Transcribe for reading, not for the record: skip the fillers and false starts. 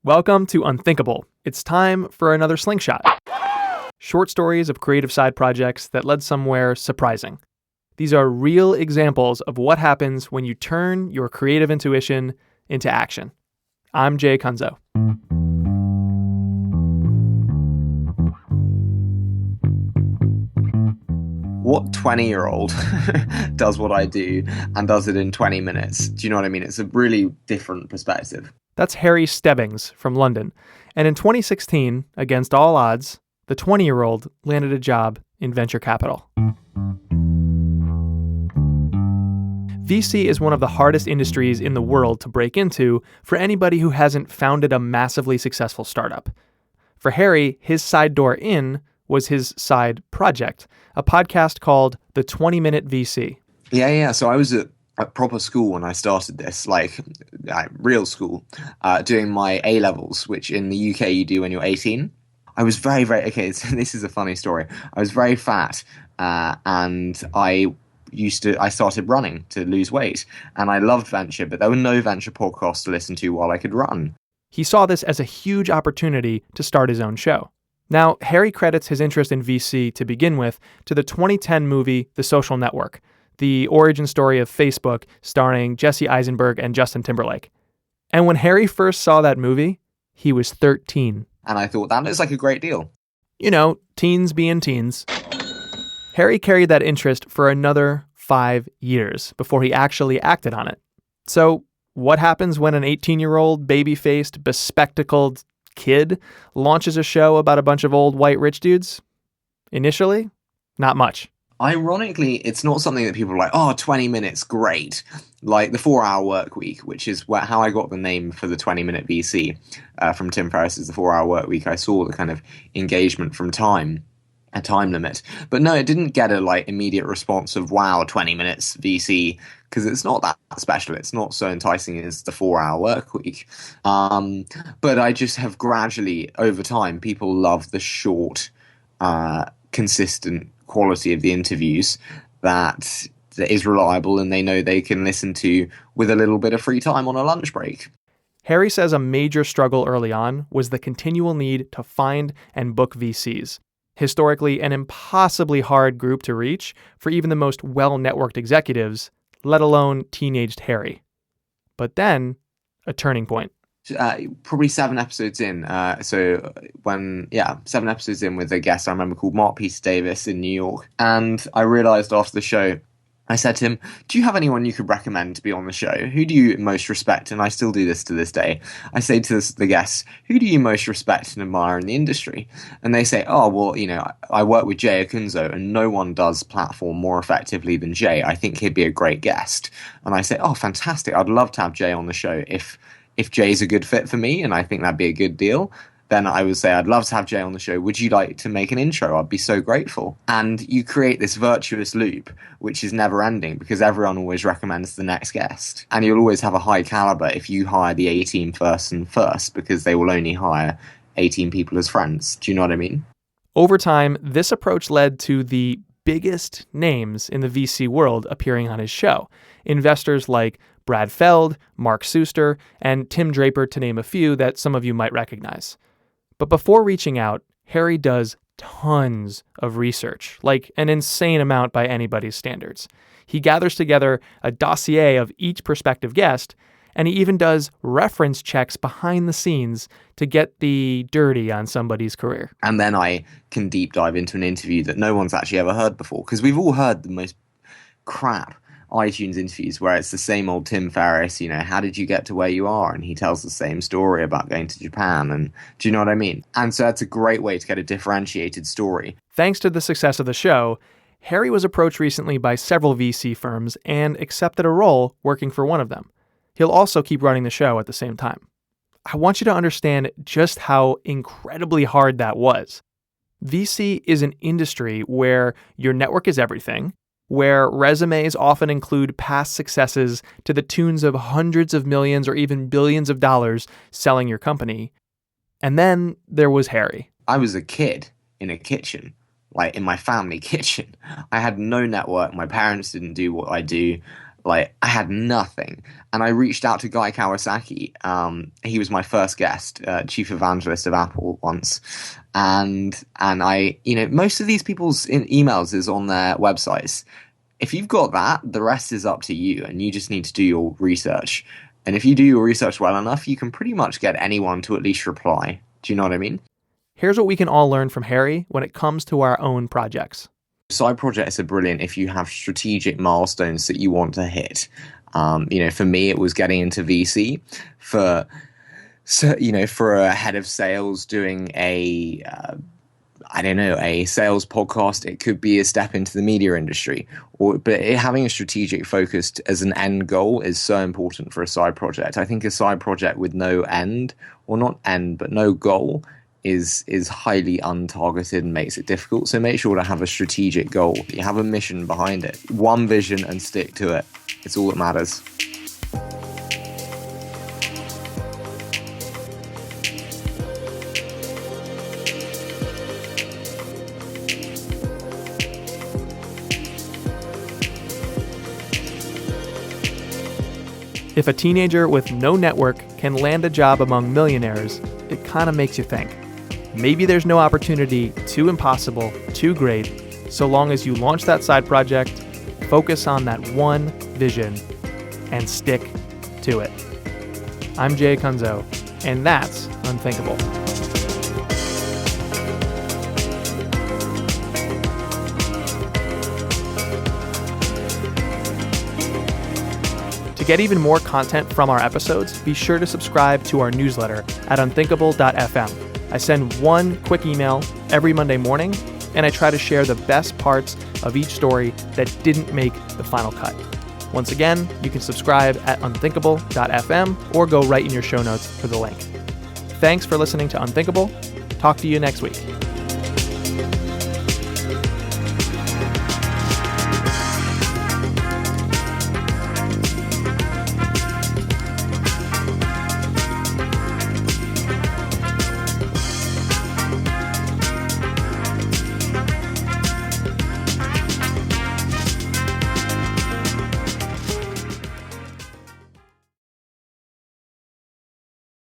Welcome to Unthinkable. It's time for another Slingshot. Short stories of creative side projects that led somewhere surprising. These are real examples of what happens when you turn your creative intuition into action. I'm Jay Kunzo. What 20-year-old does what I do and does it in 20 minutes? Do you know what I mean? It's a really different perspective. That's Harry Stebbings from London. And in 2016, against all odds, the 20-year-old landed a job in venture capital. VC is one of the hardest industries in the world to break into for anybody who hasn't founded a massively successful startup. For Harry, his side door in was his side project, a podcast called The 20-Minute VC. Yeah. So I was at a proper school when I started this, real school, doing my A-levels, which in the UK you do when you're 18. I was very, okay, so this is a funny story. I was very fat, and I started running to lose weight, and I loved venture, but there were no venture podcasts to listen to while I could run. He saw this as a huge opportunity to start his own show. Now, Harry credits his interest in VC to begin with to the 2010 movie The Social Network, the origin story of Facebook starring Jesse Eisenberg and Justin Timberlake. And when Harry first saw that movie, he was 13. And I thought, that looks like a great deal. You know, teens being teens. Harry carried that interest for another 5 years before he actually acted on it. So, what happens when an 18-year-old, baby-faced, bespectacled kid launches a show about a bunch of old white rich dudes? Initially, not much. Ironically, it's not something that people are like, 20 minutes, great. Like the 4-Hour Work Week, which is how I got the name for the 20-minute VC from Tim Ferriss's The 4-Hour Work Week. I saw the kind of engagement from time, a time limit. But no, it didn't get a immediate response of, wow, 20 minutes VC, because it's not that special. It's not so enticing as the 4-Hour Work Week. But I just have gradually, over time, people love the short, consistent quality of the interviews that is reliable and they know they can listen to with a little bit of free time on a lunch break. Harry says a major struggle early on was the continual need to find and book VCs. Historically, an impossibly hard group to reach for even the most well-networked executives, let alone teenaged Harry. But then, a turning point. Probably 7 episodes in. 7 episodes in with a guest I remember called Mark Peter Davis in New York. And I realized after the show, I said to him, do you have anyone you could recommend to be on the show? Who do you most respect? And I still do this to this day. I say to the guests, who do you most respect and admire in the industry? And they say, I work with Jay Kunzo and no one does platform more effectively than Jay. I think he'd be a great guest. And I say, fantastic. I'd love to have Jay on the show if Jay's a good fit for me, and I think that'd be a good deal, then I would say, I'd love to have Jay on the show. Would you like to make an intro? I'd be so grateful. And you create this virtuous loop, which is never ending because everyone always recommends the next guest. And you'll always have a high caliber if you hire the 18 person first, because they will only hire 18 people as friends. Do you know what I mean? Over time, this approach led to the biggest names in the VC world appearing on his show. Investors like Brad Feld, Mark Suster, and Tim Draper, to name a few that some of you might recognize. But before reaching out, Harry does tons of research, like an insane amount by anybody's standards. He gathers together a dossier of each prospective guest, and he even does reference checks behind the scenes to get the dirty on somebody's career. And then I can deep dive into an interview that no one's actually ever heard before, because we've all heard the most crap iTunes interviews where it's the same old Tim Ferriss, how did you get to where you are? And he tells the same story about going to Japan. And do you know what I mean? And so that's a great way to get a differentiated story. Thanks to the success of the show, Harry was approached recently by several VC firms and accepted a role working for one of them. He'll also keep running the show at the same time. I want you to understand just how incredibly hard that was. VC is an industry where your network is everything, where resumes often include past successes to the tunes of hundreds of millions or even billions of dollars selling your company. And then there was Harry. I was a kid in a kitchen, in my family kitchen. I had no network. My parents didn't do what I do. Like, I had nothing. And I reached out to Guy Kawasaki. He was my first guest, chief evangelist of Apple once. And I, most of these people's emails is on their websites. If you've got that, the rest is up to you, and you just need to do your research. And if you do your research well enough, you can pretty much get anyone to at least reply. Do you know what I mean? Here's what we can all learn from Harry when it comes to our own projects. Side projects are brilliant if you have strategic milestones that you want to hit. For me, it was getting into VC. For a head of sales doing a sales podcast, it could be a step into the media industry. But having a strategic focus as an end goal is so important for a side project. I think a side project with no end, or not end, but no goal, is highly untargeted and makes it difficult. So make sure to have a strategic goal. You have a mission behind it. One vision and stick to it. It's all that matters. If a teenager with no network can land a job among millionaires, it kind of makes you think. Maybe there's no opportunity too impossible, too great, so long as you launch that side project, focus on that one vision, and stick to it. I'm Jay Kunzo, and that's Unthinkable. To get even more content from our episodes, be sure to subscribe to our newsletter at unthinkable.fm. I send one quick email every Monday morning, and I try to share the best parts of each story that didn't make the final cut. Once again, you can subscribe at unthinkable.fm or go right in your show notes for the link. Thanks for listening to Unthinkable. Talk to you next week.